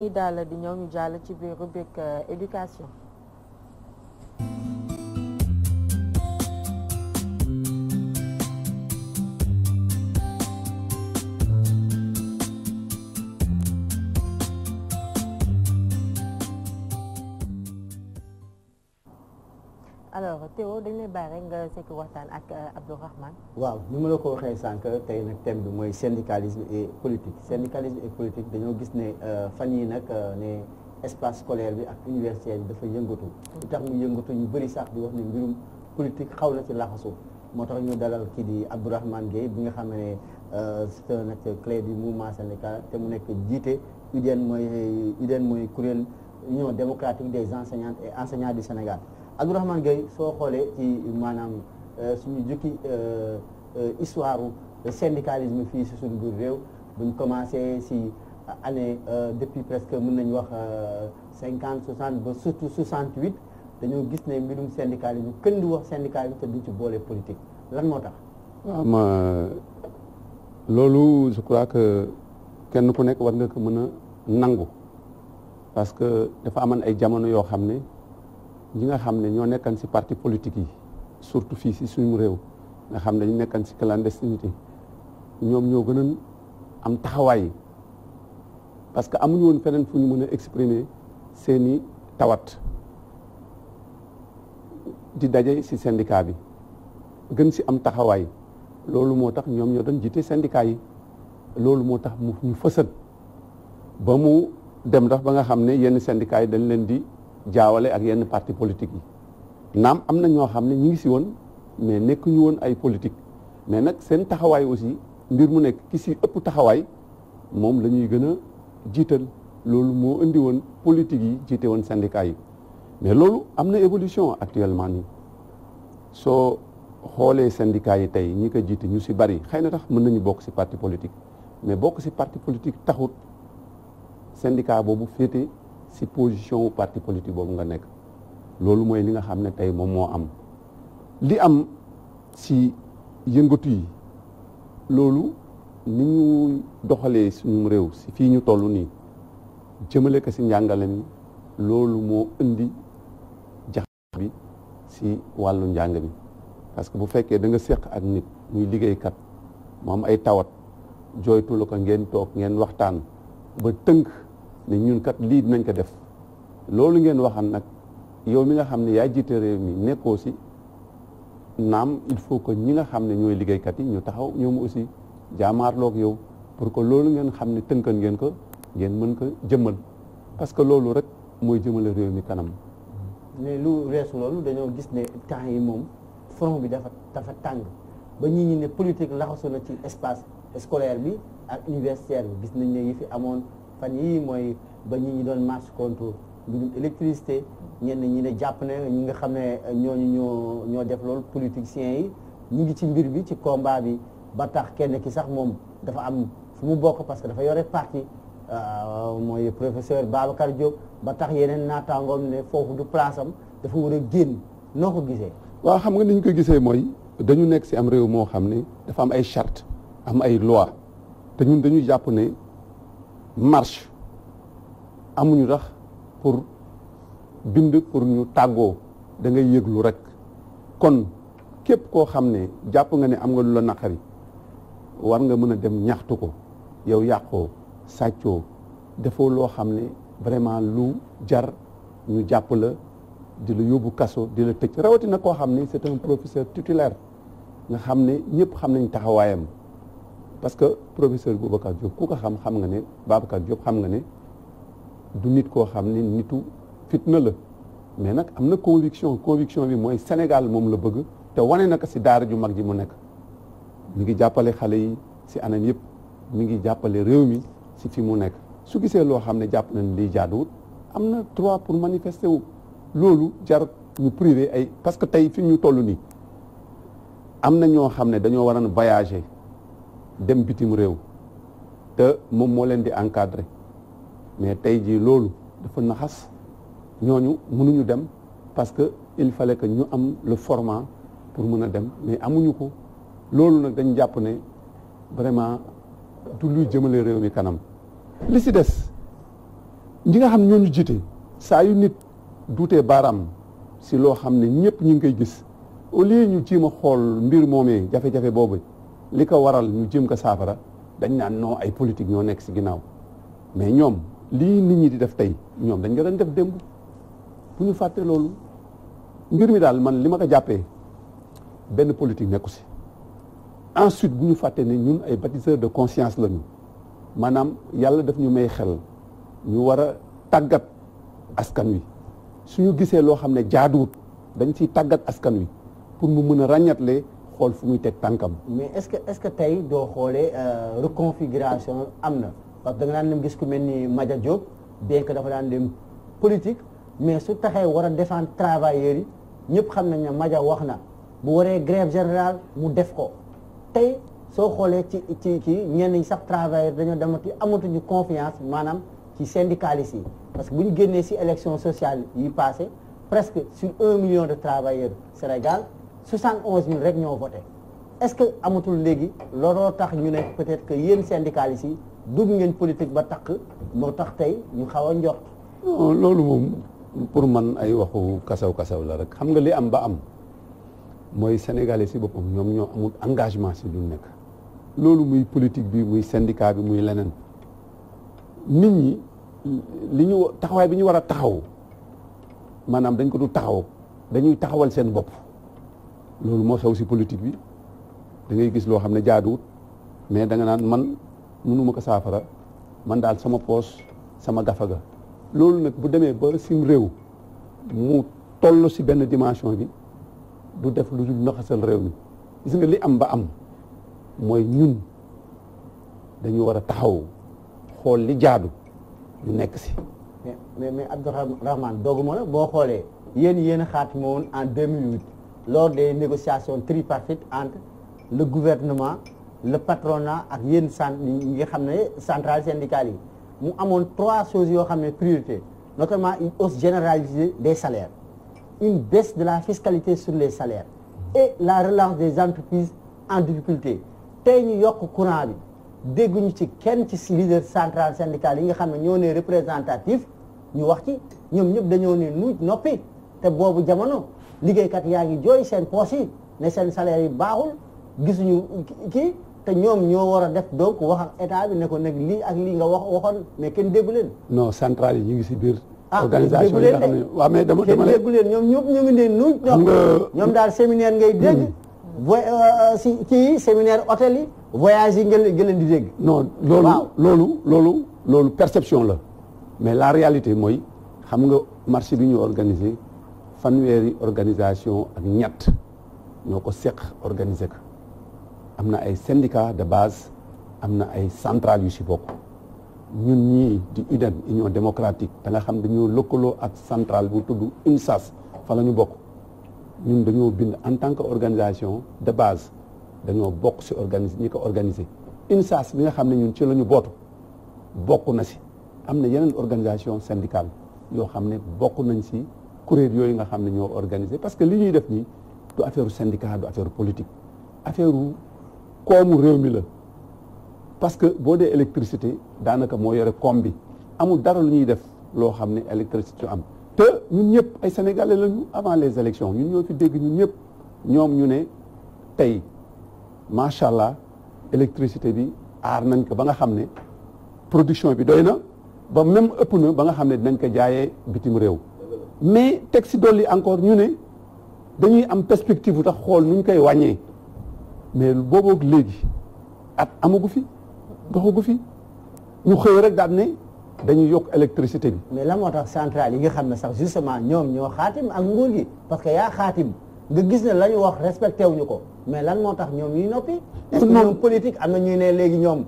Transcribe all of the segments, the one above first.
ñi daal di ñëw ñu jàll ci biir rubrique éducation. alors Théo dañ lay bàyyi rek nga sekk waxtaan ak Abdourahmane. waaw ni ma la ko waxee sànq tey nag thème bi mooy syndicalisme et politique dañoo gis ne fan yi nag ne espace scolaire bi ak universitaire bi dafa yëngatu. lu tax mu yëngatu ñu bëri sax di wax ne mbirum politique xaw na ci laxasu moo tax ñu dalal kii di Abdourahmane Gueye bi nga xam ne c'est un acteur clé du mouvement syndical te mu nekk jiite UDEN mooy kuréel Union démocratique des enseignantes et enseignants du Sénégal. Abdourahmane Gueye soo xoolee ci maanaam suñu jukki histoire syndicalisme fii si suñu biir réew buñ commencé si année depuis presque mën nañu wax 50 60 ba surtout 68 dañoo gis ne mbirum syndicalisme kenn du wax syndicalisme te duñ ci boole politique lan moo tax. waaw loolu je crois que kenn ku nekk war nga ko mën a nangu parce que dafa amoon ay jamono yoo xam ne. ñi nga xam ne ñoo nekkan ci parti politique yi surtout fii ci suñu réew nga xam ne ñu nekkan ci clandestinité ñoom ñoo gën a am taxawaay parce que amuñu woon feneen fu ñu mën a exprimer seeni tawat di daje ci syndicat bi gën ci am taxawaay loolu moo tax ñoom ñoo doon jiite syndicat yi loolu moo tax ñu fësal ba mu dem ndax ba nga xam ne yenn syndicat yi dañ leen di jaawale ak yenn parti politique yi naam am na ñoo xam ne ñi ngi si woon mais nekkuñu woon ay politique mais nag seen taxawaay aussi mbir mu nekk ki si ëpp taxawaay moom la ñuy gën a jiital loolu moo indi woon politique yi jiite woon syndicat yi mais loolu am na évolution actuellement nii soo xoolee syndicat yi tey ñi ko jiite ñu si bari xëy na tax mën nañu bokk si parti politique mais bokk si parti politique taxut syndicat boobu féete si position wu parti politique boobu nga nekk loolu mooy li nga xam ne tey moom moo am li am si yëngatu yi loolu ni ñu doxalee suñu réew si fii ñu toll nii jëmale ko si njàngale mi loolu moo indi jaxas bi si wàllu njàng bi parce que bu fekkee da nga séq ak nit muy liggéeykat mu am ay tawat jooytu la ko ngeen toog ngeen waxtaan ba tënk ne ñun kat lii dinañ ko def loolu ngeen waxan nag yow mi nga xam ne yaa jiite réew mi nekkoo si naam il faut que ñi nga xam ne ñooy liggéeykat yi ñu taxaw ñoom aussi jaamaarloog yow pour que loolu ngeen xam ne tënkan ngeen ko ngeen mën ko jëmmal parce que loolu rek mooy jëmale réew mi kanam. mais lu reesu loolu dañoo gis ne temps yi moom front bi dafa tàng ba ñi ne politique laxasu na ci espace scolaire bi ak universitaire bi gis nañ ne yi fi amoon. fan yii mooy ba ñi doon marche contre mbirum électricité ñenn ñi ne jàpp ne ñi nga xam ne ñoo def loolu politiciens yi ñu ngi ci mbir bi ci combat bi ba tax kenn ki sax moom dafa am fu mu bokk parce que dafa yore parti mooy professeur Babacar Diop ba tax yeneen naataangoom ne foofu du place am dafa war a génn noo ko gisee. waaw xam nga ni ñu ko gisee mooy dañu nekk ci am réew moo xam ne dafa am ay charte am ay loi te ñun dañu jàpp ne. marche amuñu tax pour bind pour ñu tàggoo da ngay yëglu rek kon képp koo xam ne jàpp nga ne am nga lu la naqari war nga mën a dem ñaxtu ko yow yàqoo sàccoo defoo loo xam ne vraiment lu jar ñu jàpp la di la yóbbu kaso di la tëj rawatina koo xam ne c'est un professeur titulaire nga xam ne ñëpp xam nañ taxawaayam parce que professeur Boubacar Diop ku ko xam nga ne Babacar Diop xam nga ne du nit koo xam ne nitu fitna la mais nag am na conviction bi mooy Sénégal moom la bëgg te wane na ko si daara ju mag ji mu nekk mi ngi jàppale xale yi si anam yëpp mi ngi jàppale réew mi si fi mu nekk su gisee loo xam ne jàpp nañ liy jaaduwut am na droit pour manifester wu loolu jar ñu privé ay parce que tey fi ñu toll nii am na ñoo xam ne dañoo waroon voyager dem bitim réew te moom moo leen di encadrer mais tey jii loolu dafa naxas ñooñu mënuñu dem parce que il fallait que ñu am le format pour mën a dem mais amuñu ko loolu nag dañ jàpp ne vraiment du luy jëmale réew mi kanam li si des ñi nga xam ñoo ñu jiite saa yu nit duutee baaraam si loo xam ne ñëpp ñu ngi koy gis au lieu ñu jéem a xool mbir moomee jafe-jafe boobu li ko waral ñu jéem ko saafara dañ naan non ay politique ñoo nekk si ginnaaw mais ñoom lii nit ñi di def tey ñoom dañ ko doon def démb bu ñu fàtte loolu mbir mi daal man li ma ko jàppee benn politique nekku si ensuite bu ñu fàtte ne ñun ay bâtisseurs de conscience lañu maanaam yàlla daf ñu may xel ñu war a tàggat askan wi suñu gisee loo xam ne jaaduwut dañ ciy tàggat askan wi pour mu mën a ràññatle xool fu muy teg tànkam. mais est-ce que tey doo xoolee reconfiguration am na parce que da nga daan dem gis ku mel ni Madia Diop bien que dafa daan dem politique mais su taxee war a défendre travailleurs yi ñëpp xam nañ ne Madia wax na bu waree grève générale mu def ko tey soo xoolee ci kii ñenn ñi sax travailleurs dañoo demati amatuñu confiance maanaam ci syndicalistes yi parce que bu ñu génnee si élection sociale yi passé presque sur 1 million de travailleurs Sénégal 71 000 rek ñoo voté est-ce que amatul léegi looloo tax ñu ne peut-être que yéen syndicalistes yi dugg ngeen politique ba takk moo tax tey ñu xaw a njort. loolu moom pour man ay waxu kasaw la rek xam nga li am ba am mooy sénégalais si boppam ñoom ñoo amul engagement si lu nekk loolu muy politique bi muy syndicat bi muy leneen nit ñi li ñu taxawaay bi ñu war a taxaw maanaam dañ ko du taxaw dañuy taxawal seen bopp loolu moo xew si politique bi da ngay gis loo xam ne jaaduwut mais da nga naan man mënuma ko saafara man daal sama poos sama gafaga loolu nag bu demee ba sim réew mu toll si benn dimension bi du def lu dul naxasal réew mi gis nga li am ba am mooy ñun dañu war a taxaw xool li jaadu ñu nekk si. mais Abdourahmane dooguma la boo xoolee yéen a xaatima woon en 2008 lors des négociations tripartites entre le gouvernement le patronat ak yéen ñi nga xam ne centrales syndicales yi mu amoon 3 choses yoo xam ne priorité notamment une hausse généralisée des salaires une baisse de la fiscalité sur les salaires et la relance des entreprises en difficulté tey ñu yokk courant bi dégguñu ci kenn ci leader central syndical yi nga xam ne ñoo ne représentatif ñu wax ci ñoom ñëpp dañoo ne nu noppi te boobu jamono liggéeykat yaa ngi jooy seen poche yi ne seen salaire yi baaxul gisuñu kii te ñoom ñoo war a def donc wax ak état bi ne ko nag lii ak lii nga waxoon mais kenn déggu leen. non central yi ñu ngi si biir. organisation yi nga xam ne waaw mais dama kenn déggu leen ñoom ñëpp ñu ngi ne nu ñoom daal séminaire ngay dégg. si kii séminaire hôtel yi voyage yi nga leen di dégg. non loolu perception la mais la réalité mooy xam nga marché bi ñu organisé fanweeri organisation ak ñett ñoo ko seq organisé ko am na ay syndicats de base am na ay centrales yu si bokk ñun ñii di UDEN Union démocratique da nga xam dañoo lëkkaloo ak centrale bu tudd UNSAS fa la ñu bokk ñun dañoo bind en tant que organisation de base dañoo bokk si ñi ko organisé UNSAS bi nga xam ne ñun ci la ñu bootu bokk na si am na yeneen organisation syndicale yoo xam ne bokk nañ si kuréel yooyu nga xam ne ñoo organisé parce que li ñuy def nii du affaire syndicat du affaire politique affaire koomu réew mi la parce que boo dee électricité daanaka moo yore koom bi amul dara lu ñuy def loo xam ne électricité am te ñun ñëpp ay sénégalais lañu avant les élections ñun ñoo fi dégg ñun ñëpp ñoom ñu ne tey macha allah électricité bi aar nañ ko ba nga xam ne production bi doy na ba même ëpp na ba nga xam ne dinañ ko jaayee bitim réew mais teg si dolli encore ñu ne dañuy am perspective bu tax xool nu ñu koy wàññee mais booboog léegi at amagu fi doxagu fi ñu xëy rek daal ne dañuy yokk électricité bi. mais la moo tax centrale yi nga xam ne sax justement ñoom ñoo xaatim ak nguur gi parce que yaa xaatim nga gis ne la ñu wax respecté wuñu ko mais lan moo tax ñoom ñuy noppi. est-ce que ñoom politique am na ñuy ne léegi ñoom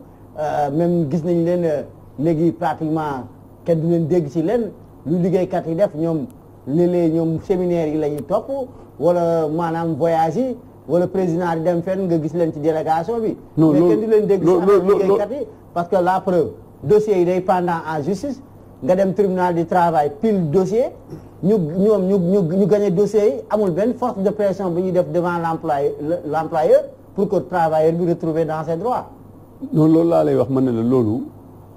même gis nañu leen léegi pratiquement kenn du leen dégg ci leen lu liggéeykat yi def ñoom léeg-léeg ñoom séminaire yi la ñuy topp wala maanaam voyage yi wala président di dem fenn nga gis leen ci délégation bi. non mais kenn du leen dégg ci am liggéeykat yi parce que la preuve dossier yi day pendant en justice nga dem tribunal du travail pile dossier ñu gagné dossier yi amul benn force de pression bu ñuy def devant l'employeur pour que travailleur bi retrouver dans ses droits. non loolu laa lay wax man ne la loolu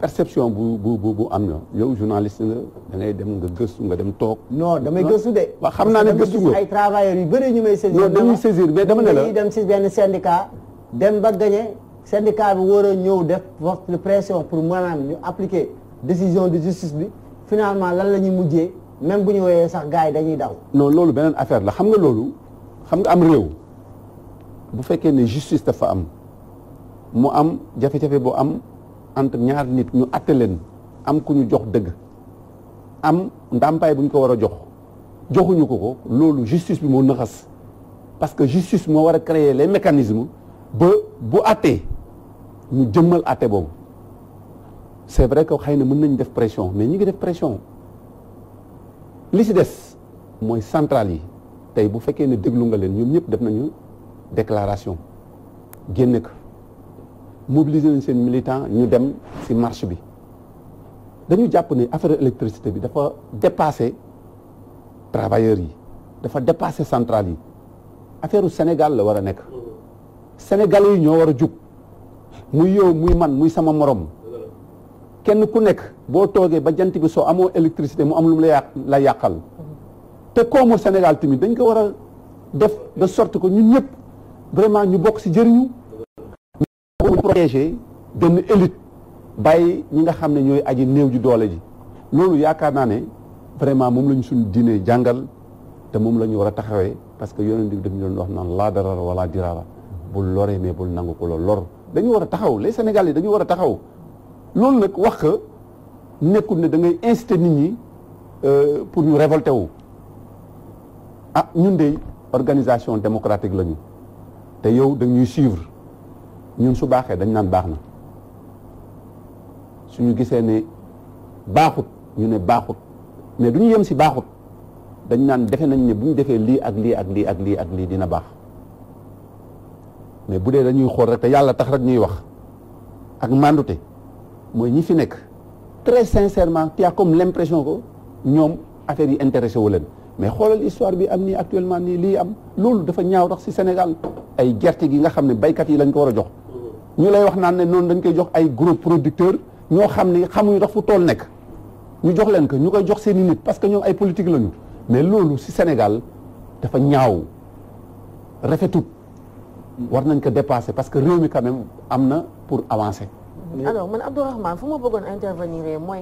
perception bu am na yow journaliste nga da ngay dem nga gëstu nga dem toog. non damay gëstu de. waaw xam naa ne gëstu nga ay travailleurs yu bëri ñu may saisir. non dañuy saisir mais dama ne la dem si benn syndicat dem ba gagné syndicat bi war a ñëw def forte pression pour maanaam ñu appliquer décision de justice bi finalement lan la ñuy mujjee même bu ñu woowee sax gars yi dañuy daw. non loolu beneen affaire la xam nga loolu xam nga am réew bu fekkee ne justice dafa am mu am jafe-jafe boo am. entre ñaar nit ñu atte leen am ku ñu jox dëgg am ndàmpaay bu ñu ko war a jox joxuñu ko loolu justice bi moo naxas parce que justice moo war a créer les mécanismes ba bu attee ñu jëmmal atte boobu c'est vrai que xëy na mën nañ def pression mais ñi ngi def pression li ci des mooy centrale yi tey bu fekkee ne déglu nga leen ñoom ñëpp def nañu déclaration génne ko mobiliser nañ seen militant ñu dem ci marche bi dañu jàpp ne affaire électricité bi dafa dépasser travailleurs yi dafa dépasser centrale yi affaire u Sénégal la war a nekk Sénégalais yi ñoo war a jug muy yow muy man muy sama morom kenn ku nekk boo toogee ba jant bi soo amoo électricité mu am lu mu la yàqal te koomu Sénégal tamit dañ ko war a def de sorte que ñun ñëpp vraiment ñu bokk ci jëriñu pour protéger benn élite bàyyi ñi nga xam ne ñooy aji néew ji doole ji loolu yaakaar naa ne vraiment moom la ñu suñu diine jàngal te moom la ñu war a taxawee parce que yonent bi dañu doon wax naan laa darar wala dirara bul loree mais bul nangu ko la lor dañu war a taxaw les Sénégalais dañu war a taxaw loolu nag wax que nekkul ne da ngay inciter nit ñi pour ñu révolter wu ah ñun de organisation démocratique la ñu te yow dañuy suivre ñun su baaxee dañ naan baax na suñu gisee ne baaxut ñu ne baaxut mais du ñu yem ci baaxut dañ naan defe nañ ne bu ñu defee lii ak lii ak lii ak lii ak lii dina baax mais bu dee dañuy xool rek te yàlla tax rek ñuy wax ak mandute mooy ñi fi nekk très sincèrement tu as comme l'impression que ñoom affaire yi intéressé wu leen mais xoolal histoire bi am nii actuellement nii lii am loolu dafa ñaaw tax ci Sénégal ay gerte gi nga xam ne baykat yi lañ ko war a jox ñu lay wax naan ne noonu dañ koy jox ay gros producteurs ñoo xam ne xamuñu tax fu tool nekk ñu jox leen ko ñu koy jox seen i nit parce que ñoom ay politique lañu mais loolu ci Sénégal dafa ñaaw rafetut war nañ ko dépasser parce que réew mi quand même am na pour avancer. alors man Abdourahmane fu ma bëggoon intervenir mooy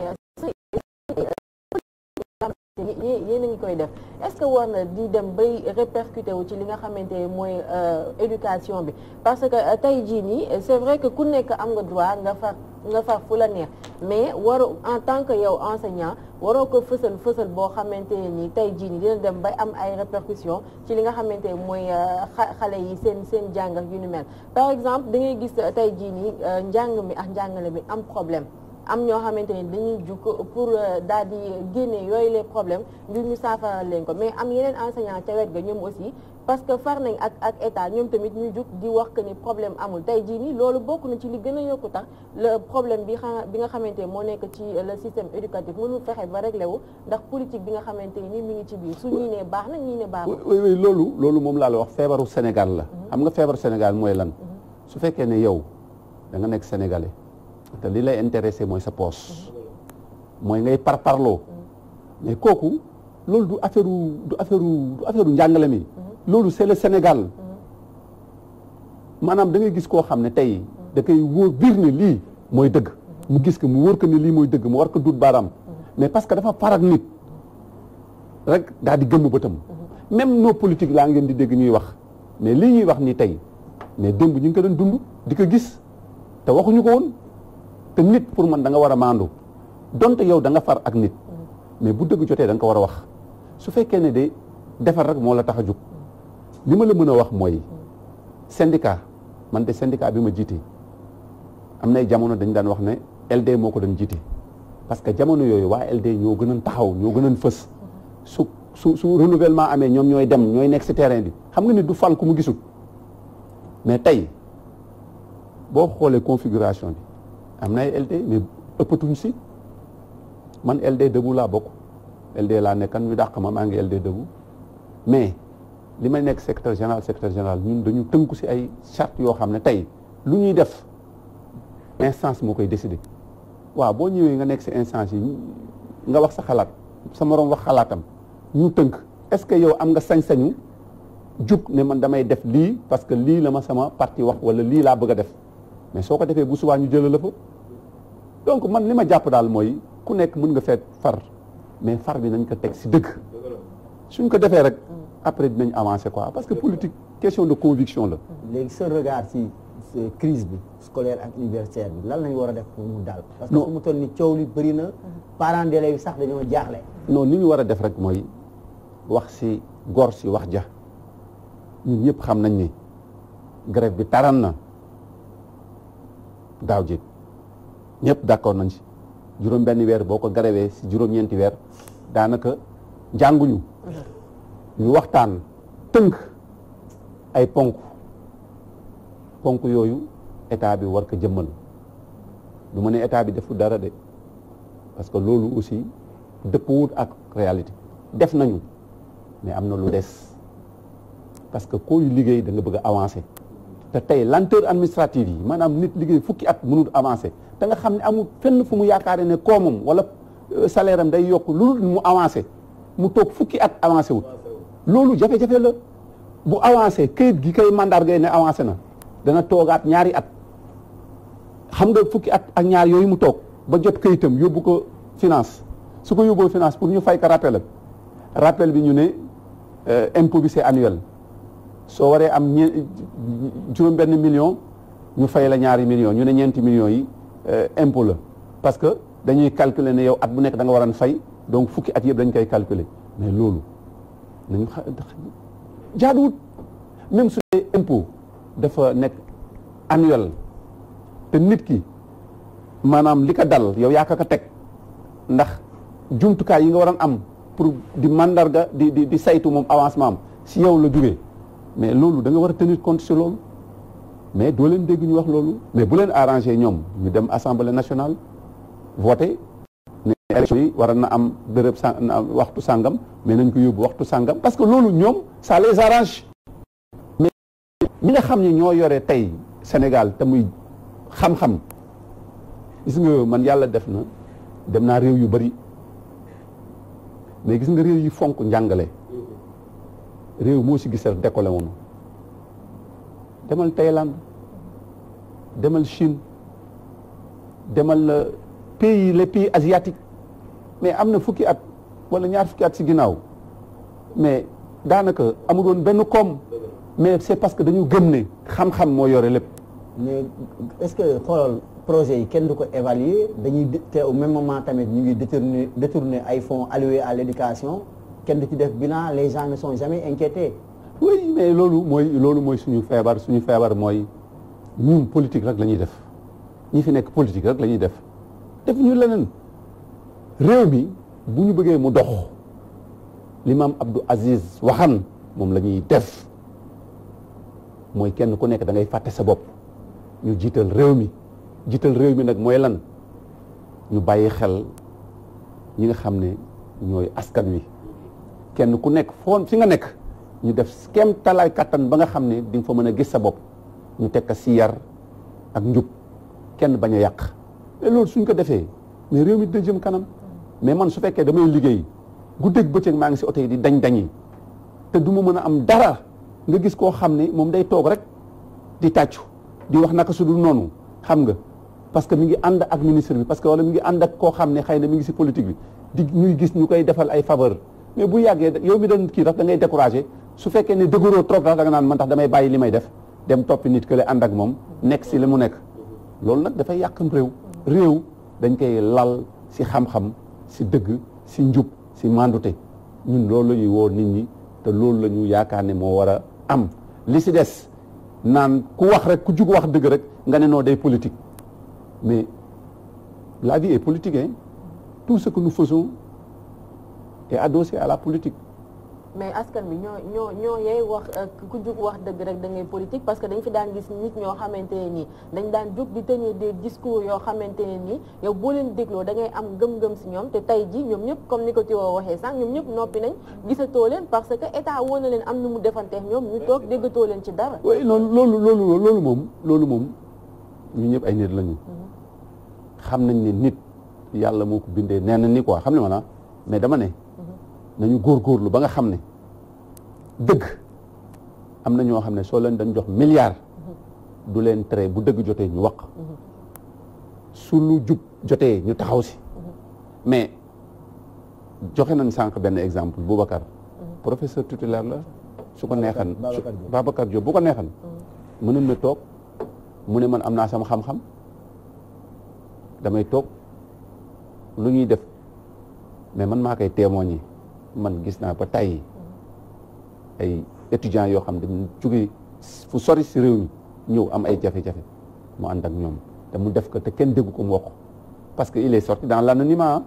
yéen a ngi koy def est-ce que war na di dem bay répercuté wu ci li nga xamante ne mooy éducation bi parce que tey jii nii c'est vrai que ku nekk am nga droit nga far fu la neex mais waru en tant que yow enseignant waroo ko fësal boo xamante ne nii tey jii nii dina dem bay am ay répercussions ci li nga xamante ne mooy xale yi seen jàng ak yu ni mel par exemple da ngay gis tey jii nii njàng mi ak njàngale mi am problème am ñoo xamante ne dañuy jug pour daal di génne yooyu les problèmes ngir ñu saafaral leen ko mais am yeneen enseignant ca wet ga ñoom aussi parce que far nañ ak état ñoom tamit ñu jug di wax que ni problème amul tey jii nii loolu bokk na ci li gën a yokku tax le problème bi nga xamante ne moo nekk ci le système éducatif mënul fexe ba réglé wu ndax politique bi nga xamante ni mi ngi ci biir su ñii ne baax na ñii ne baaxul. oui loolu moom laa la wax feebaru Sénégal la. xam nga feebaru Sénégal mooy lan. su fekkee ne yow da nga nekk sénégalais. te li lay intéressé mooy sa poche mooy ngay parloo mais kooku loolu du affaire njàngale mi loolu c'est le Sénégal maanaam da ngay gis koo xam ne tey da koy wóor biir ne lii mooy dëgg mu gis ko mu wóor ko ne lii mooy dëgg mu war ko dut baaraam mais parce que dafa farak nit rek daal di gëmm bëtam même nos politiques laa ngeen di dégg ñuy wax mais lii ñuy wax ni tey mais démb ñu ngi ko doon dund di ko gis te waxuñu ko woon te nit pour man da nga war a maandu donte yow da nga far ak nit mais bu dëgg jotee da nga ko war a wax su fekkee ne de defar rek moo la tax a jóg li ma la mën a wax mooy syndicat man de syndicat bi ma jiite am nay jamono dañ daan wax ne LD moo ko doon jiite parce que jamono yooyu waa LD ñoo gën a taxaw ñoo gën a fës su renouvellement amee ñoom ñooy dem ñooy nekk ci terrain bi xam nga nit du fal ku mu gisul mais tey boo xoolee configuration bi am na ay LD mais ëppatuñ si man LD debout laa bokk LD laa nekkan ñu dàq ma maa ngi LD debout mais li may nekk secrétaire général ñun dañu tënku si ay charte yoo xam ne tey lu ñuy def instance moo koy décider waaw boo ñëwee nga nekk si instance yi nga wax sa xalaat sa moroom wax xalaatam ñu tënk est-ce que yow am nga sañ-sañu jug ne man damay def lii parce que lii la ma sama parti wax wala lii laa bëgg a def mais soo ko defee bu subaa ñu jëlee la fa donc man li ma jàpp daal mooy ku nekk mën nga feet far mais far bi nañ ko teg si dëgg suñ ko defee rek après dinañ avancer quoi parce que politique question de conviction la. léegi sa regard ci crise bi scolaire ak universitaire bi lan lañ war a def pour mu dal. parce que fu mu toll ni coow li bëri na. parents d'élèves yi sax dañoo jaaxle. non li ñu war a def rek mooy wax si gor si wax ja ñun ñëpp xam nañ ni grève bi taran na daaw jéeg ñëpp d'accord nañ si juróom-benn weer boo ko gréwee si juróom-ñeenti weer daanaka jànguñu. ñu waxtaan tënk ay ponk yooyu état bi war ko jëmmal du ma ne état bi defu dara de parce que loolu aussi dëppwut ak réalité def nañu mais am na lu des parce que koy liggéey da nga bëgg a avancer te tey lenteur administrative yi maanaam nit liggéey fukki at mënul avancer te nga xam ne amul fenn fu mu yaakaare ne koomam wala salaire am day yokk lu mu avancer mu toog fukki at avancé wut loolu jafe-jafe la bu avancé këyit gi koy mandargay ne avancé na dana toogaat ñaari at xam nga fukki at ak ñaar yooyu mu toog ba jot këyitam yóbbu ko finance su ko yóbboo finance pour ñu fay ko rappel bi ñu ne impôt bi c'est annuel soo waree am juróom-benn million ñu fay la ñaari millions ñu ne ñeenti millions yi impôt la parce que dañuy calculer ne yow at bu nekk da nga war a fay donc fukki at yëpp dañ koy calculer mais loolu nañu jaaduwut même su dee impôt dafa nekk annuel te nit ki maanaam li ko dal yow yaa ko teg ndax jumtukaay yi nga waroon am pour di mandarga di saytu moom avancement am si yow la jógee mais loolu da nga war a tenir compte si loolu mais doo leen dégg ñu wax loolu mais bu leen arrangé ñoom ñu dem assemblée nationale voté ne élection yi war na am béréb waxtu sàngam mais nañ ko yóbbu waxtu sàngam parce que loolu ñoom ça les arrange mais ñi nga xam ne ñoo yore tey Sénégal te muy xam-xam gis nga man yàlla def na dem naa réew yu bari mais gis nga réew yi fonk njàngale réew moo si gis rek décollé woon demal Thaïlande demal Chine demal les pays asiatiques mais am na fukki at wala ñaar fukki at si ginnaaw mais daanaka amul woon benn koom mais c'est parce que dañu gëm ne xam-xam moo yore lépp. mais est-ce que xoolal projet yi kenn du ko évaluer dañuy te au même moment tamit ñu ngi détourner ay fonds alloués à l'éducation kenn du ci def bilan les gens ne sont jamais inquiétés. oui mais loolu mooy suñu feebar mooy ñun politique rek la ñuy def ñi fi nekk politique rek la ñuy def ñu leneen réew mi bu ñu bëggee mu dox l'imam Abdou Aziz waxan moom la ñuy def mooy kenn ku nekk da ngay fàtte sa bopp ñu jiital réew mi nag mooy lan ñu bàyyi xel ñi nga xam ne ñooy askan wi kenn ku nekk foon fi nga nekk ñu def kem talaay kattan ba nga xam ne di nga fa mën a gis sa bopp ñu teg ko si yar ak njub kenn bañ a yàq mais loolu suñ ko defee mais réew mi dina jëm kanam mais man su fekkee damay liggéey guddeeg bëccëg maa ngi si oto yi di dañ-dañi te du ma mën a am dara nga gis koo xam ne moom day toog rek di tàccu di wax naka su dul noonu xam nga parce que mi ngi ànd ak ministre bi parce que wala mi ngi ànd ak koo xam ne xëy na mi ngi si politique bi di ñuy gis ñu koy defal ay faveur mais bu yàggee yow mi doon kii rek da ngay découragé su fekkee ne dëgëroo trop da nga naan man tax damay bàyyi li may def dem toppi nit que le ànd ak moom nekk si li mu nekk loolu nag dafay yàqam réew dañ koy lal si xam-xam si dëgg si njub si mandute ñun loolu la ñuy woo nit ñi te loolu la ñu yaakaar ne moo war a am li si des naan ku wax rek ku jug wax dëgg rek nga ne noo day politique mais la vie est politique hein tout ce que nous faisons est adossé à la politique. mais askan bi ñoo yey wax ku jug wax dëgg rek da ngay politique parce que dañ fi daan gis nit ñoo xamante ne nii dañ daan jug di tenir des discours yoo xamante ne nii yow boo leen dégloo da ngay am gëm-gëm si ñoom te tey ji ñoom ñëpp comme ni ko Tiwo waxee sànq ñoom ñëpp noppi nañ gisatoo leen parce que état woon na leen am na mu defanteex ñoom ñu toog déggatoo leen ci dara. oui loolu moom ñu ñëpp ay nit lañu. xam nañ ne nit yàlla moo ko bindee nee na ni quoi xam ne maanaam mais dama ne nañu góorgóorlu ba nga xam ne dëgg am na ñoo xam ne soo leen dañ jox milliard du leen tere bu dëgg jotee ñu wax su lu jub jotee ñu taxaw si mais joxe nañ sànq benn exemple Boubacar professeur titulaire la su ko neexan Babacar Diop bu ko neexan mënoon na toog mu ne man am naa sama xam-xam damay toog lu ñuy def mais man maa koy témoigner man gis naa ba tey ay étudiants yoo xam dañu jóge fu sori si réew mi ñëw am ay jafe-jafe mu ànd ak ñoom te mu def ko te kenn déggu ko mu wax parce que il est sorti dans l'anonymat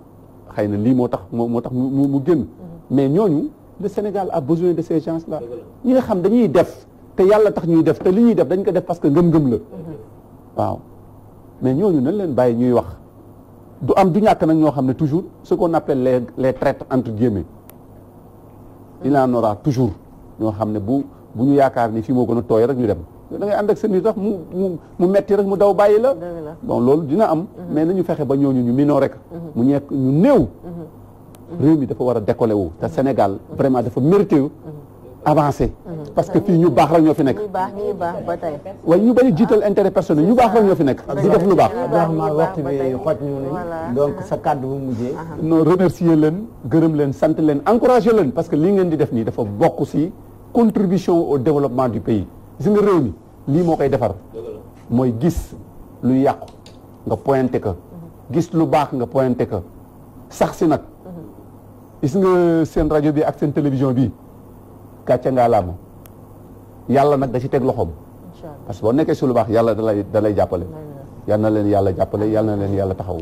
xëy na lii moo tax mu génn mais ñooñu le Sénégal a besoin de ces gens là ñi nga xam dañuy def te yàlla tax ñuy def te li ñuy def dañ ko def parce que ngëm-ngëm la waaw mais ñooñu nañ leen bàyyi ñuy wax du am du ñàkk nag ñoo xam ne toujours ce qu'on appelle les traîtres entre guillemets il en aura toujours ñoo xam ne bu ñu yaakaar ni fii moo gën a tooy rek ñu dem da ngay ànd ak seen nit tax mu metti rek mu daw bàyyi la bon loolu dina am mais nañu fexe ba ñooñu ñu minoo rek mu ñekk ñu néew réew mi dafa war a décoller wu te Sénégal vraiment dafa mérité wu avancé parce que fii ñu baax rek ñoo fi nekk ñuy baax ba tey waaye ñu bañ a jiital intérêt personnel ñu baax rek ñoo fi nekk di def lu baax vraiment waxtu bi xoj ñu nañ donc sa kàddu bu mujjee non remercier leen gërëm leen sant leen encourager leen parce que lii ngeen di def nii dafa bokk ci contribution au développement du pays gis nga réew mi lii moo koy defar mooy gis lu yàqu nga pointé ko gis lu baax nga pointé ko sax si nag gis nga seen rajo bi ak seen télévision bi gàcce ngaa laama yàlla nag da ci teg loxoom parce que boo nekkee si lu baax yàlla da lay jàppale yal na leen yàlla jàppale yal na leen yàlla taxawu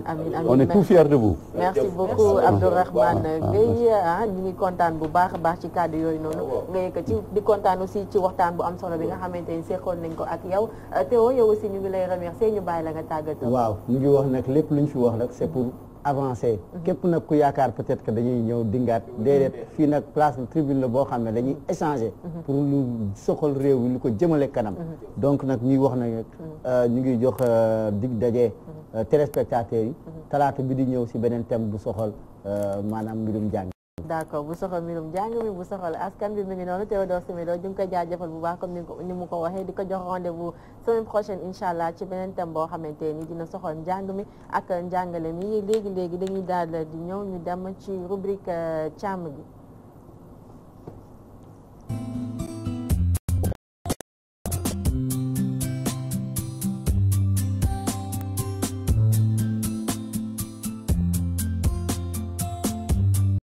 on est tout fiers de vous merci beaucoup Abdourahmane Gueye ñu ngi kontaan bu baax a baax ci kàddu yooyu noonu nga yëkkati di kontaan aussi ci waxtaan bu am solo bi nga xamante ni seqoon nañ ko ak yow Théo yow aussi ñu ngi lay remercier ñu bàyyi la nga tàggatoo waaw ñu ngi wax nag lépp lu ñu fi wax rek c'est pour avancé képp nag ku yaakaar peut-être que dañuy ñëw dingaat déedéet fii nag place tribune la boo xam ne dañuy échanger pour lu soxal réew mi lu ko jëmale kanam donc nag ñuy wax nag ñu ngi jox dig daje téléspectateurs yi talaata bi di ñëw si beneen thème bu soxal maanaam mbirum jàng d'accord bu soxal mbirum jàng mi bu soxal askan bi mi ngi noonu Théodore Semedo ñu ngi koy jaajëfal bu baax comme ni mu ko waxee di ko jox rendez-vous semaine prochaine incha allah ci beneen thème boo xamante ni dina soxal njàng mi ak njàngale mi léegi dañuy daal di ñëw ñu dem ci rubrique càmm gi